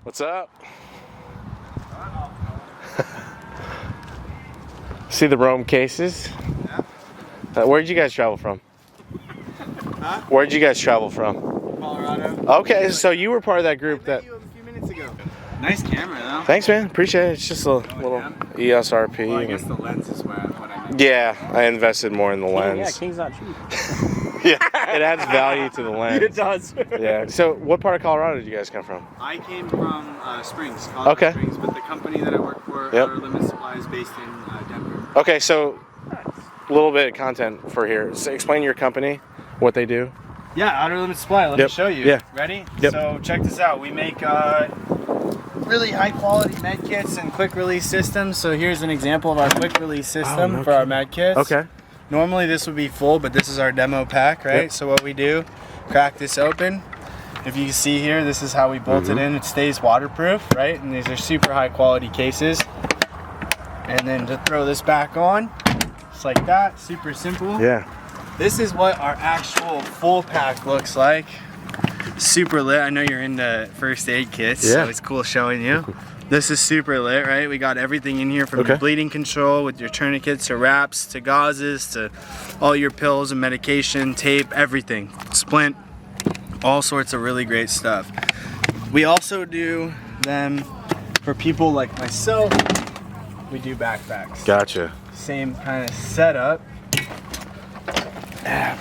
What's up? See the Rome cases? Yeah. Where'd you guys travel from? Huh? Where'd you guys travel from? Colorado. Okay, so you were part of that group I met that... you a few minutes ago. Nice camera, though. Thanks, man. Appreciate it. It's just a little ESRP. Well, I guess the lens is what I mean. Yeah, I invested more in the Yeah, lens. King's not cheap. Yeah, it adds value to the lens. It does. Yeah. So, what part of Colorado did you guys come from? I came from Springs, Colorado Okay. Springs, but the company that I work for, Yep. Overland Supply, is based in Denver. Okay, so a little bit of content for here. So explain your company, what they do. Yeah, Outer Limit Supply. Let me Yep. show you. Yeah. Ready? Yep. So check this out. We make really high quality med kits and quick release systems. So here's an example of our quick release system no for our med kits. Okay. Normally this would be full, but this is our demo pack, right? Yep. So what we do, crack this open. If you can see here, this is how we bolt it in. It stays waterproof, right? And these are super high quality cases. And then to throw this back on, just like that, super simple. Yeah. This is what our actual full pack looks like. Super lit. I know you're into first aid kits, Yeah. so it's cool showing you. This is super lit, right? We got everything in here from your bleeding control with your tourniquets to wraps to gauzes to all your pills and medication, tape, everything. Splint, all sorts of really great stuff. We also do them for people like myself. We do backpacks. Gotcha. Same kind of setup.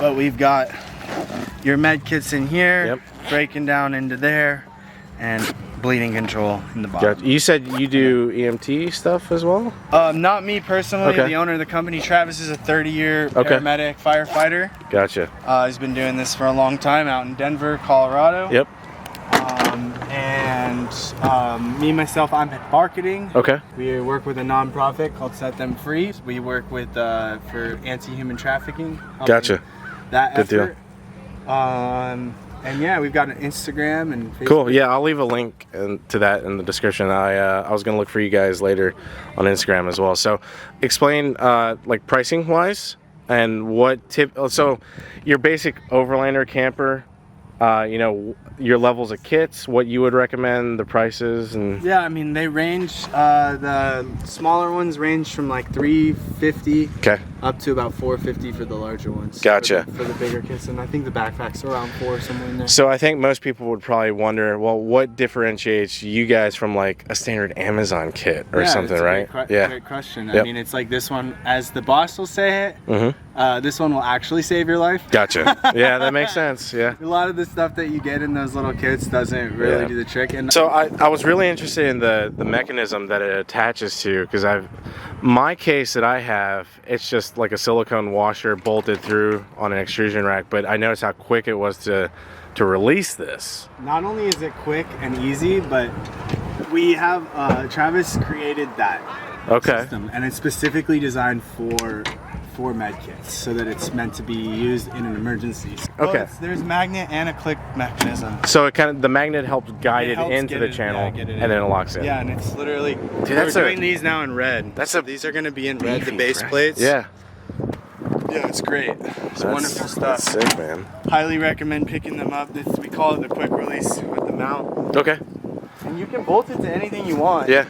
But we've got your med kits in here, Yep. breaking down into there, and bleeding control in the bottom. Gotcha. You said you do EMT stuff as well? Not me personally. Okay. The owner of the company, Travis, is a 30-year Okay. paramedic firefighter. Gotcha. He's been doing this for a long time out in Denver, Colorado. Yep. Me myself, I'm in marketing. Okay. We work with a nonprofit called Set Them Free. We work with for anti-human trafficking. helping Gotcha. That Good deal. effort. And yeah, we've got an Instagram and Facebook. Cool. Yeah, I'll leave a link to that in the description. I was gonna look for you guys later on Instagram as well. So, explain like pricing wise and what tip. So, your basic overlander camper. You know, your levels of kits, what you would recommend, the prices, and Yeah, I mean they range. The smaller ones range from like $350 okay. up to about $450 for the larger ones. Gotcha. For the bigger kits, and I think the backpacks are around $4 somewhere in there. So I think most people would probably wonder, well, what differentiates you guys from like a standard Amazon kit or something, that's a right? Great question. I Yep. mean, it's like this one, as the boss will say it. This one will actually save your life. Gotcha. Yeah, that makes sense. Yeah. A lot of the stuff that you get in those little kits doesn't really Yeah. do the trick. And So I was really interested in the mechanism that it attaches to, because my case that I have, it's just like a silicone washer bolted through on an extrusion rack, but I noticed how quick it was to release this. not only is it quick and easy, but we have Travis created that system, and it's specifically designed for med kits, so that it's meant to be used in an emergency. Okay. There's magnet and a click mechanism. So it kind of, the magnet helps guide it helps into get the it- channel, yeah, get it and in. then it locks in. Yeah, and it's literally. that's we're a- doing these now in red. These are going to be in red. The Beefy, base right? plates. Yeah. Yeah, it's great. It's wonderful stuff. That's sick, man. Highly recommend picking them up. We call it the quick release with the mount. Okay. And you can bolt it to anything you want. Yeah.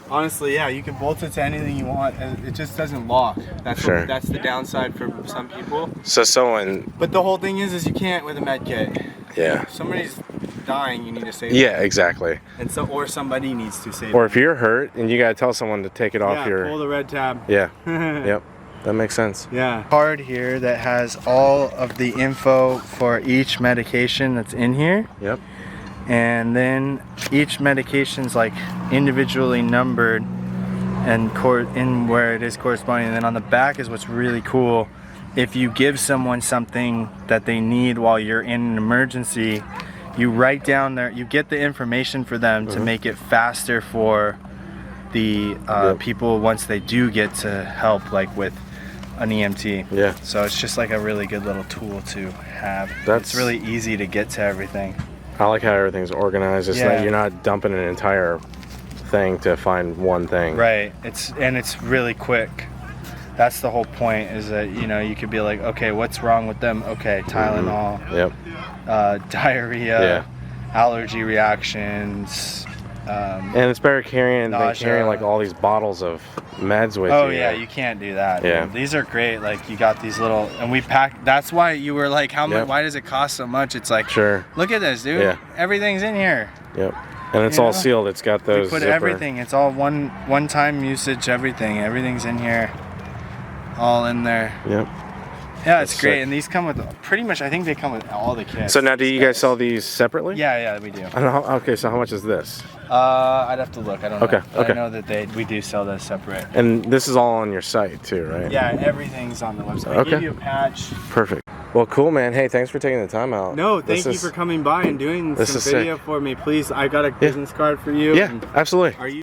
Honestly, yeah, you can bolt it to anything you want, and it just doesn't lock. That's that's the downside for some people. So someone. But the whole thing is you can't with a med kit. Yeah. If somebody's dying, you need to save Yeah, them. exactly. And or somebody needs to save Or them. if you're hurt and you gotta tell someone to take it off your. pull the red tab. Yeah. Yep. That makes sense. Yeah. Card here that has all of the info for each medication that's in here. Yep. And then each medication's like individually numbered and in where it is corresponding. And then on the back is what's really cool. If you give someone something that they need while you're in an emergency, you write down there, you get the information for them to make it faster for the people once they do get to help, like with an EMT. Yeah. So it's just like a really good little tool to have. It's really easy to get to everything. I like how everything's organized. It's Yeah. not, you're not dumping an entire thing to find one thing. Right. It's really quick. That's the whole point, is that, you know, you could be like, okay, what's wrong with them? Okay, Tylenol, Yep. diarrhea, allergy reactions. And it's better carrying than Nausea. carrying like all these bottles of meds with you. Oh yeah, you can't do that. Yeah. Dude. These are great. Like you got these little, and we pack. That's why you were like, how much? Yep. Why does it cost so much? It's like, Sure. look at this, dude. Yeah. Everything's in here. Yep. And it's You all know? sealed. It's got those. We put zipper. everything. It's all one time usage. Everything's in here. All in there. Yep. Yeah, it's That's great. sick. And these come with pretty much. I think they come with all the kits. So now, do you guys These sell these separately? Yeah, we do. I don't know. Okay, so how much is this? I'd have to look. I don't know. Okay, But okay. I know that we do sell those separate. And this is all on your site too, right? Yeah, everything's on the website. I Okay. give you a patch. Perfect. Well, cool, man. Hey, thanks for taking the time out. No, This thank you is- for coming by and doing this some is sick. video for me. Please, I got a business card for you. Yeah, and absolutely. Are you